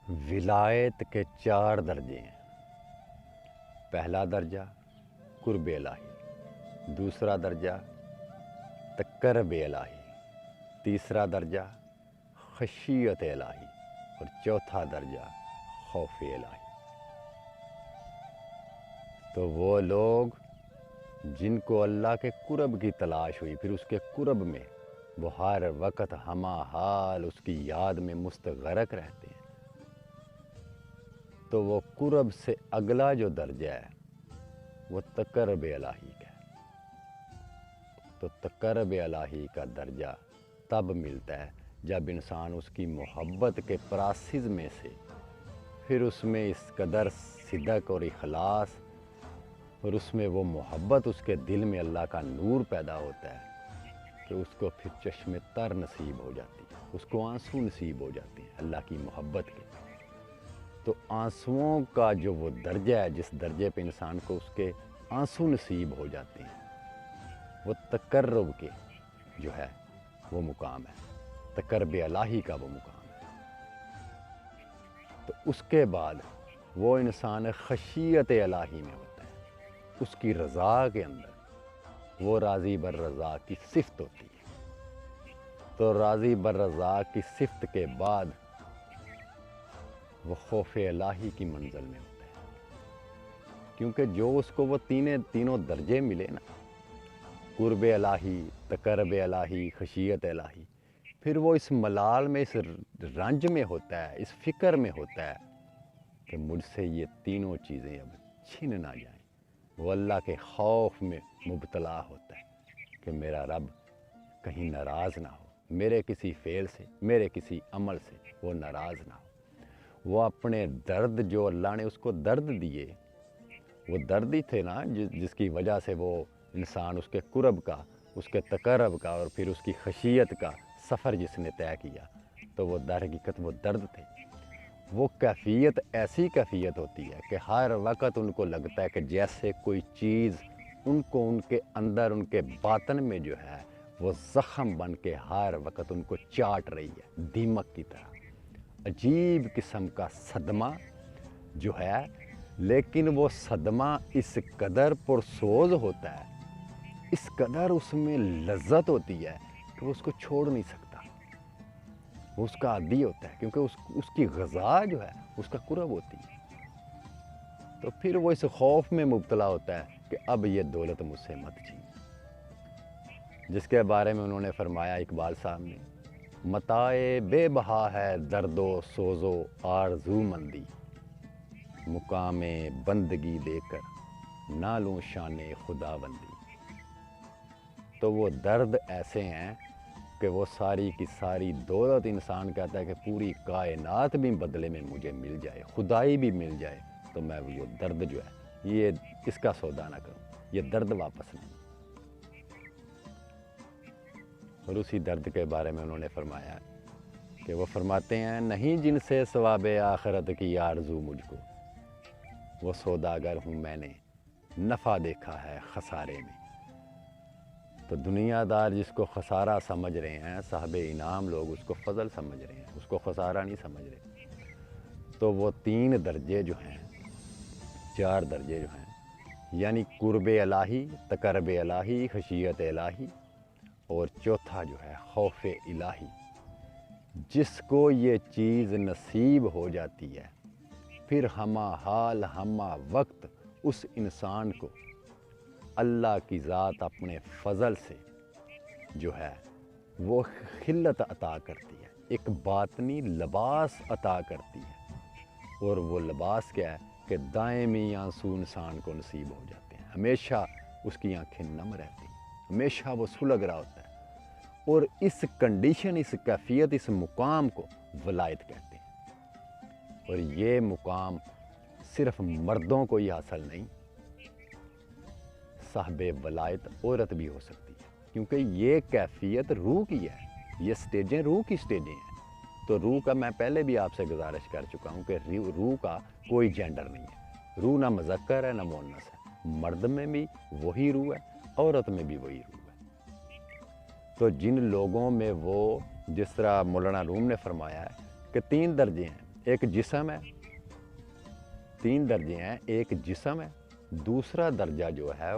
ولایت کے 4 درجے ہیں۔ پہلا درجہ قرب الہی، دوسرا درجہ تقرب الہی، تیسرا درجہ خشیت الہی اور چوتھا درجہ خوف الہی۔ تو وہ لوگ جن کو اللہ کے قرب کی تلاش ہوئی، پھر اس کے قرب میں وہ ہر وقت ہمہ حال اس کی یاد میں مستغرق رہتے ہیں، تو وہ قرب سے اگلا جو درجہ ہے وہ تقرب الہی کا ہے۔ تو تقرب الہی کا درجہ تب ملتا ہے جب انسان اس کی محبت کے پراسز میں سے پھر اس میں اس قدر صدق اور اخلاص اور اس میں وہ محبت اس کے دل میں اللہ کا نور پیدا ہوتا ہے کہ اس کو پھر چشم تر نصیب ہو جاتی ہے، اس کو آنسو نصیب ہو جاتے ہیں اللہ کی محبت کے۔ تو آنسوؤں کا جو وہ درجہ ہے، جس درجے پہ انسان کو اس کے آنسو نصیب ہو جاتے ہیں، وہ تقرب کے جو ہے وہ مقام ہے، تقرب الہی کا وہ مقام ہے۔ تو اس کے بعد وہ انسان خشیت الہی میں ہوتا ہے، اس کی رضا کے اندر وہ راضی بر رضا کی صفت ہوتی ہے۔ تو راضی بر رضا کی صفت کے بعد وہ خوف الہی کی منزل میں ہوتا ہے، کیونکہ جو اس کو وہ تینوں درجے ملے نا، قرب الہی، تقرب الہی، خشیت الہی، پھر وہ اس ملال میں، اس رنج میں ہوتا ہے، اس فکر میں ہوتا ہے کہ مجھ سے یہ تینوں چیزیں اب چھن نہ جائیں۔ وہ اللہ کے خوف میں مبتلا ہوتا ہے کہ میرا رب کہیں ناراض نہ ہو، میرے کسی فعل سے، میرے کسی عمل سے وہ ناراض نہ ہو۔ وہ اپنے درد جو اللہ نے اس کو درد دیے، وہ درد ہی تھے نا جس کی وجہ سے وہ انسان اس کے قرب کا، اس کے تقرب کا اور پھر اس کی خشیت کا سفر جس نے طے کیا، تو وہ در حقیقت وہ درد تھے۔ وہ کیفیت ایسی کیفیت ہوتی ہے کہ ہر وقت ان کو لگتا ہے کہ جیسے کوئی چیز ان کو ان کے اندر، ان کے باطن میں جو ہے وہ زخم بن کے ہر وقت ان کو چاٹ رہی ہے، دیمک کی طرح۔ عجیب قسم کا صدمہ جو ہے، لیکن وہ صدمہ اس قدر پرسوز ہوتا ہے، اس قدر اس میں لذت ہوتی ہے کہ وہ اس کو چھوڑ نہیں سکتا، وہ اس کا عادی ہوتا ہے، کیونکہ اس کی غذا جو ہے اس کا قرب ہوتی ہے۔ تو پھر وہ اس خوف میں مبتلا ہوتا ہے کہ اب یہ دولت مجھ سے مت چھین، جس کے بارے میں انہوں نے فرمایا اقبال صاحب نے، متاع بے بہا ہے درد و سوز و آرزو مندی، مقام بندگی دے کر نہ لوں شان خدا بندی۔ تو وہ درد ایسے ہیں کہ وہ ساری کی ساری دولت انسان کہتا ہے کہ پوری کائنات بھی بدلے میں مجھے مل جائے، خدائی بھی مل جائے، تو میں وہ درد جو ہے یہ اس کا سودا نہ کروں، یہ درد واپس نہیں۔ اور اسی درد کے بارے میں انہوں نے فرمایا کہ وہ فرماتے ہیں، نہیں جن سے ثواب آخرت کی آرزو مجھ کو، وہ سوداگر ہوں میں نے نفع دیکھا ہے خسارے میں۔ تو دنیا دار جس کو خسارہ سمجھ رہے ہیں، صاحب انعام لوگ اس کو فضل سمجھ رہے ہیں، اس کو خسارہ نہیں سمجھ رہے۔ تو وہ 3 درجے جو ہیں، 4 درجے جو ہیں، یعنی قرب الہی، تقرب الہی، خشیت الہی اور چوتھا جو ہے خوف الہی، جس کو یہ چیز نصیب ہو جاتی ہے، پھر ہمہ حال ہمہ وقت اس انسان کو اللہ کی ذات اپنے فضل سے جو ہے وہ خلت عطا کرتی ہے، ایک باطنی لباس عطا کرتی ہے۔ اور وہ لباس کیا ہے کہ دائمی آنسو انسان کو نصیب ہو جاتے ہیں، ہمیشہ اس کی آنکھیں نم رہتی ہیں، ہمیشہ وہ سلگ رہا ہوتا ہے۔ اور اس کنڈیشن، اس کیفیت، اس مقام کو ولایت کہتے ہیں۔ اور یہ مقام صرف مردوں کو ہی حاصل نہیں، صاحب ولایت عورت بھی ہو سکتی ہے، کیونکہ یہ کیفیت روح کی ہے، یہ سٹیجیں روح کی سٹیجیں ہیں۔ تو روح کا میں پہلے بھی آپ سے گزارش کر چکا ہوں کہ روح کا کوئی جینڈر نہیں ہے، روح نہ مذکر ہے نہ مؤنث ہے، مرد میں بھی وہی روح ہے، عورت میں بھی وہی روح ہے۔ تو جن لوگوں میں وہ، جس طرح مولانا روم نے فرمایا ہے کہ 3 درجے ہیں، ایک جسم ہے، 3 درجے ہیں، ایک جسم ہے، دوسرا درجہ جو ہے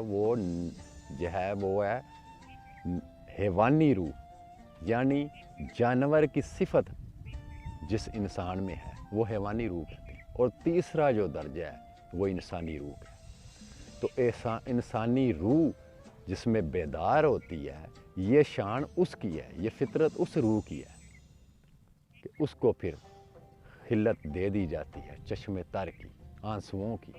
وہ ہے حیوانی روح، یعنی جانور کی صفت جس انسان میں ہے وہ حیوانی روح کہتے ہیں، اور تیسرا جو درجہ ہے وہ انسانی روح ہے۔ تو ایسا انسانی روح جس میں بیدار ہوتی ہے، یہ شان اس کی ہے، یہ فطرت اس روح کی ہے کہ اس کو پھر خلت دے دی جاتی ہے چشم تر کی، آنسوؤں کی۔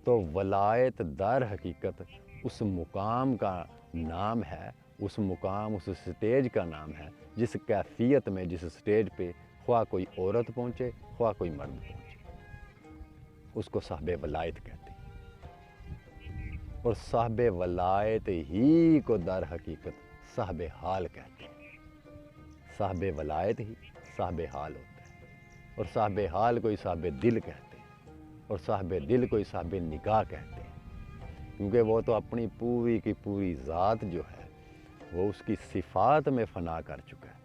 تو ولایت در حقیقت اس مقام کا نام ہے، اس مقام، اس سٹیج کا نام ہے جس کیفیت میں، جس سٹیج پہ خواہ کوئی عورت پہنچے خواہ کوئی مرد پہنچے، اس کو صاحب ولایت کہتے ہیں۔ اور صاحب ولایت ہی کو در حقیقت صاحب حال کہتے ہیں۔ صاحب ولایت ہی صاحب حال ہوتا ہے، اور صاحب حال کوئی صاحب دل کہتے ہیں، اور صاحب دل کوئی صاحب نگاہ کہتے ہیں، کیونکہ وہ تو اپنی پوری کی پوری ذات جو ہے وہ اس کی صفات میں فنا کر چکا ہے۔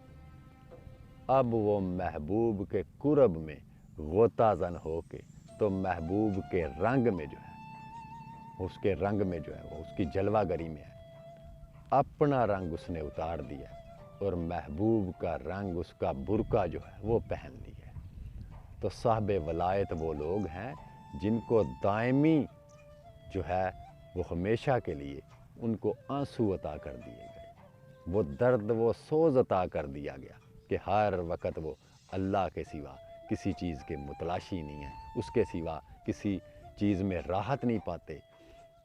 اب وہ محبوب کے قرب میں غوطہ زن ہو کے تو محبوب کے رنگ میں جو ہے، اس کے رنگ میں جو ہے، وہ اس کی جلوہ گری میں ہے، اپنا رنگ اس نے اتار دیا اور محبوب کا رنگ، اس کا برقع جو ہے وہ پہن لیا ہے۔ تو صاحب ولایت وہ لوگ ہیں جن کو دائمی جو ہے وہ ہمیشہ کے لیے ان کو آنسو عطا کر دیے گئے، وہ درد، وہ سوز عطا کر دیا گیا کہ ہر وقت وہ اللہ کے سوا کسی چیز کے متلاشی نہیں ہیں، اس کے سوا کسی چیز میں راحت نہیں پاتے،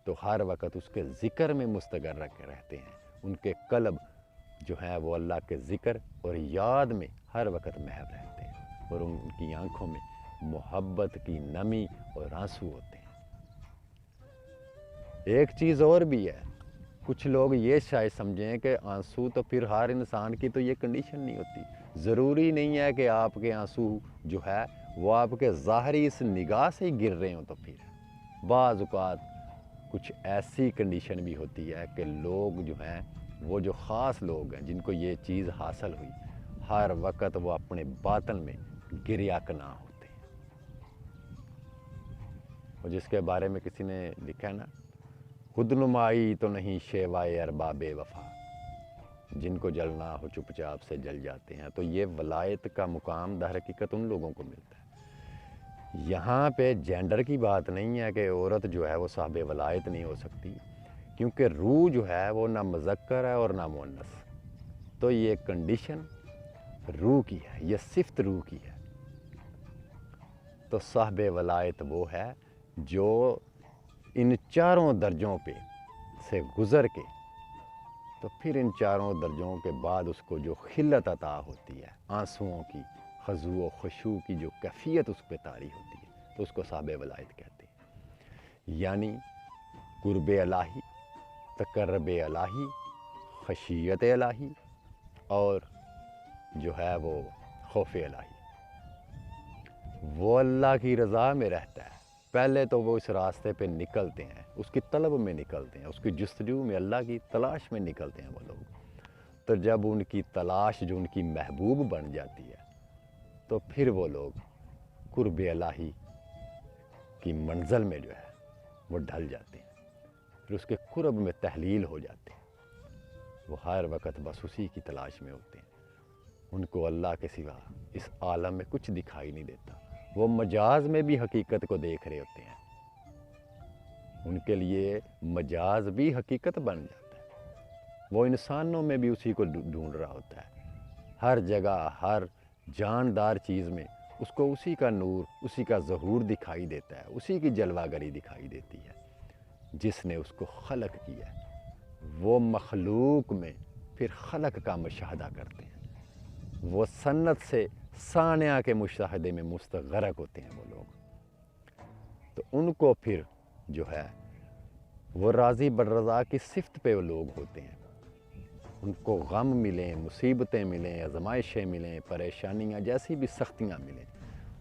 تو ہر وقت اس کے ذکر میں مستغرق رہتے ہیں، ان کے قلب جو ہیں وہ اللہ کے ذکر اور یاد میں ہر وقت محو رہتے ہیں، اور ان کی آنکھوں میں محبت کی نمی اور آنسو ہوتے ہیں۔ ایک چیز اور بھی ہے، کچھ لوگ یہ شاید سمجھیں کہ آنسو تو پھر ہر انسان کی تو یہ کنڈیشن نہیں ہوتی، ضروری نہیں ہے کہ آپ کے آنسو جو ہے وہ آپ کے ظاہری اس نگاہ سے ہی گر رہے ہوں، تو پھر بعض اوقات کچھ ایسی کنڈیشن بھی ہوتی ہے کہ لوگ جو ہیں وہ جو خاص لوگ ہیں جن کو یہ چیز حاصل ہوئی، ہر وقت وہ اپنے باطن میں گریہ کنا ہوتے ہیں۔ اور جس کے بارے میں کسی نے لکھا ہے نا، خود نمائی تو نہیں شیوائے ارباب وفا، جن کو جلنا ہو چپ چاپ سے جل جاتے ہیں۔ تو یہ ولایت کا مقام در حقیقت ان لوگوں کو ملتا ہے۔ یہاں پہ جینڈر کی بات نہیں ہے کہ عورت جو ہے وہ صاحب ولایت نہیں ہو سکتی، کیونکہ روح جو ہے وہ نہ مذکر ہے اور نہ مؤنث، تو یہ کنڈیشن روح کی ہے، یہ صفت روح کی ہے۔ تو صاحب ولایت وہ ہے جو ان چاروں درجوں پہ سے گزر کے، تو پھر ان چاروں درجوں کے بعد اس کو جو خلت عطا ہوتی ہے، آنسوؤں کی، خضوع و خشوع کی جو کیفیت اس پہ طاری ہوتی ہے، تو اس کو صاحب ولایت کہتے ہیں۔ یعنی قرب الہی، تقرب الہی، خشیت الہی، اور جو ہے وہ خوف الہی۔ وہ اللہ کی رضا میں رہتا ہے، پہلے تو وہ اس راستے پہ نکلتے ہیں، اس کی طلب میں نکلتے ہیں، اس کی جستجو میں، اللہ کی تلاش میں نکلتے ہیں وہ لوگ۔ تو جب ان کی تلاش جو ان کی محبوب بن جاتی ہے، تو پھر وہ لوگ قرب الہی کی منزل میں جو ہے وہ ڈھل جاتے ہیں، پھر اس کے قرب میں تحلیل ہو جاتے ہیں، وہ ہر وقت بس اسی کی تلاش میں ہوتے ہیں۔ ان کو اللہ کے سوا اس عالم میں کچھ دکھائی نہیں دیتا، وہ مجاز میں بھی حقیقت کو دیکھ رہے ہوتے ہیں، ان کے لیے مجاز بھی حقیقت بن جاتا ہے، وہ انسانوں میں بھی اسی کو ڈھونڈ رہا ہوتا ہے، ہر جگہ، ہر جاندار چیز میں اس کو اسی کا نور، اسی کا ظہور دکھائی دیتا ہے، اسی کی جلوہ گری دکھائی دیتی ہے جس نے اس کو خلق کیا ہے۔ وہ مخلوق میں پھر خلق کا مشاہدہ کرتے ہیں، وہ صنعت سے صانع کے مشاہدے میں مستغرق ہوتے ہیں وہ لوگ۔ تو ان کو پھر جو ہے وہ راضی بالرضا کی صفت پہ وہ لوگ ہوتے ہیں، ان کو غم ملیں، مصیبتیں ملیں، آزمائشیں ملیں، پریشانیاں جیسی بھی سختیاں ملیں،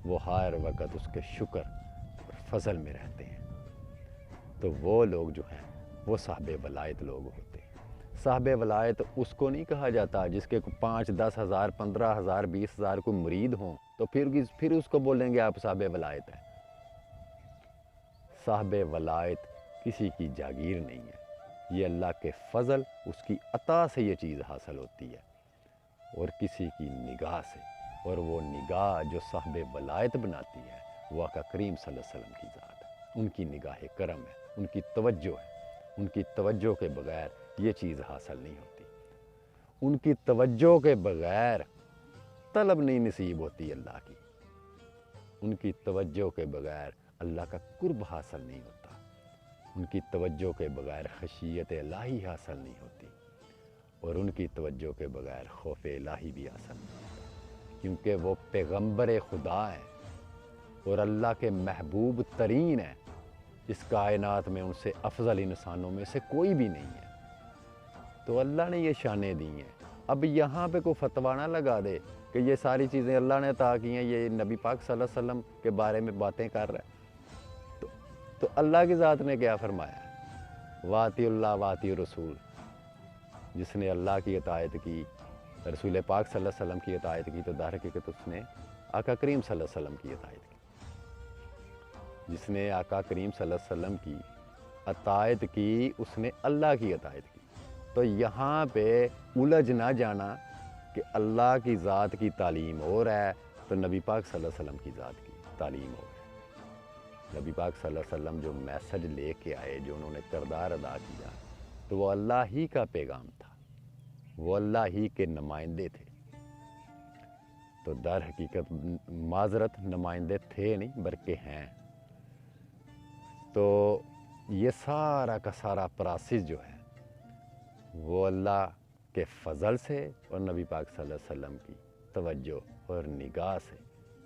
وہ ہر وقت اس کے شکر اور فضل میں رہتے ہیں۔ تو وہ لوگ جو ہیں وہ صاحب ولایت لوگ ہوتے ہیں۔ صاحب ولایت اس کو نہیں کہا جاتا جس کے 5 10 ہزار 15 ہزار 20 ہزار کوئی مرید ہوں تو پھر اس کو بولیں گے آپ صاحب ولایت ہے۔ صاحب ولایت کسی کی جاگیر نہیں ہے، یہ اللہ کے فضل، اس کی عطا سے یہ چیز حاصل ہوتی ہے، اور کسی کی نگاہ سے، اور وہ نگاہ جو صاحب ولایت بناتی ہے وہ آقا کریم صلی اللہ علیہ وسلم کی ذات ہے، ان کی نگاہ کرم ہے، ان کی توجہ ہے، ان کی توجہ کے بغیر یہ چیز حاصل نہیں ہوتی، ان کی توجہ کے بغیر طلب نہیں نصیب ہوتی اللہ کی، ان کی توجہ کے بغیر اللہ کا قرب حاصل نہیں ہوتا، ان کی توجہ کے بغیر خشیت الہی حاصل نہیں ہوتی، اور ان کی توجہ کے بغیر خوف الہی بھی حاصل نہیں ہوتا، کیونکہ وہ پیغمبر خدا ہیں اور اللہ کے محبوب ترین ہیں، اس کائنات میں ان سے افضل انسانوں میں سے کوئی بھی نہیں ہے، تو اللہ نے یہ شانیں دی ہیں۔ اب یہاں پہ کوئی فتویٰ نہ لگا دے کہ یہ ساری چیزیں اللہ نے عطا کی ہیں، یہ نبی پاک صلی اللہ علیہ وسلم کے بارے میں باتیں کر رہا ہے، تو اللہ کی ذات نے کیا فرمایا؟ واطی اللہ واطی رسول، جس نے اللہ کی اطاعت کی، رسول پاک صلی اللہ علیہ وسلم کی اطاعت کی، تو در حقیقت اس نے آقا کریم صلی اللہ علیہ وسلم کی اطاعت کی، جس نے آقا کریم صلی اللہ علیہ وسلم کی اطاعت کی اس نے اللہ کی اطاعت کی۔ تو یہاں پہ الجھ نہ جانا کہ اللہ کی ذات کی تعلیم اور ہے تو نبی پاک صلی اللہ علیہ وسلم کی ذات کی تعلیم اور ہے۔ نبی پاک صلی اللہ علیہ وسلم جو میسج لے کے آئے، جو انہوں نے کردار ادا کیا، تو وہ اللہ ہی کا پیغام تھا، وہ اللہ ہی کے نمائندے تھے، تو در حقیقت معذرت نمائندے تھے نہیں بلکہ ہیں، تو یہ سارا کا سارا پراسس جو ہے وہ اللہ کے فضل سے اور نبی پاک صلی اللہ علیہ وسلم کی توجہ اور نگاہ سے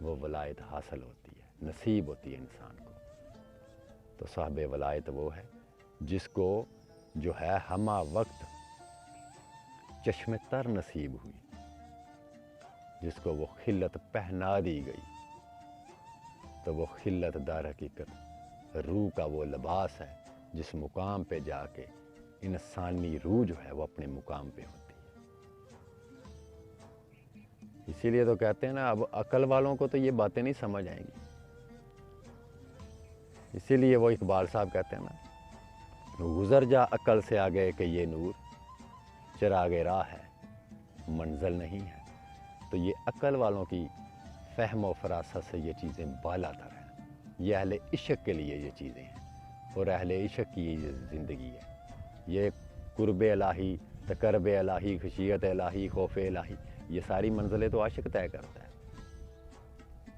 وہ ولایت حاصل ہوتی ہے، نصیب ہوتی ہے انسان کو۔ تو صاحب ولایت وہ ہے جس کو جو ہے ہمہ وقت چشم تر نصیب ہوئی، جس کو وہ خلت پہنا دی گئی، تو وہ خلت در حقیقت روح کا وہ لباس ہے جس مقام پہ جا کے انسانی روح جو ہے وہ اپنے مقام پہ ہوتی ہے۔ اسی لیے تو کہتے ہیں نا، اب عقل والوں کو تو یہ باتیں نہیں سمجھ آئیں گی، اسی لیے وہ اقبال صاحب کہتے ہیں نا، گزر جا عقل سے آگے کہ یہ نور چراغ راہ ہے، منزل نہیں ہے۔ تو یہ عقل والوں کی فہم و فراست سے یہ چیزیں بالا تر ہیں، یہ اہل عشق کے لیے یہ چیزیں ہیں، اور اہل عشق کی یہ زندگی ہے، یہ قرب الہی، تقرب الہی، خشیت الہی، خوف الہی، یہ ساری منزلیں تو عاشق طے کرتا ہے،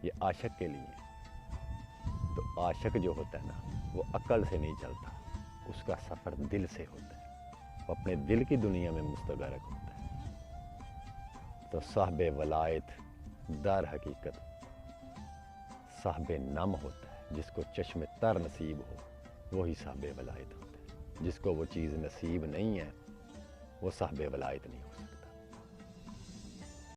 یہ عاشق کے لیے۔ تو عاشق جو ہوتا ہے نا وہ عقل سے نہیں چلتا، اس کا سفر دل سے ہوتا ہے، وہ اپنے دل کی دنیا میں مستغرق ہوتا ہے۔ تو صاحب ولایت در حقیقت صاحب نم ہوتا ہے، جس کو چشم تر نصیب ہو وہی صاحب ولایت ہوتا ہے، جس کو وہ چیز نصیب نہیں ہے وہ صاحب ولایت نہیں ہو سکتا۔